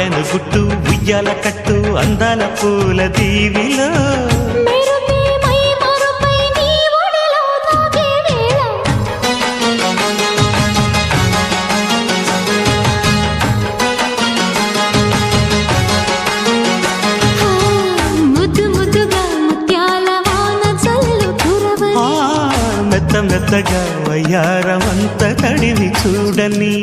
వాడాను గుట్టు ఉయ్యాల కట్టు అందాల పూల దీవిలో మెత్త మెత్తగా వయ్యారమంత తడివి చూడని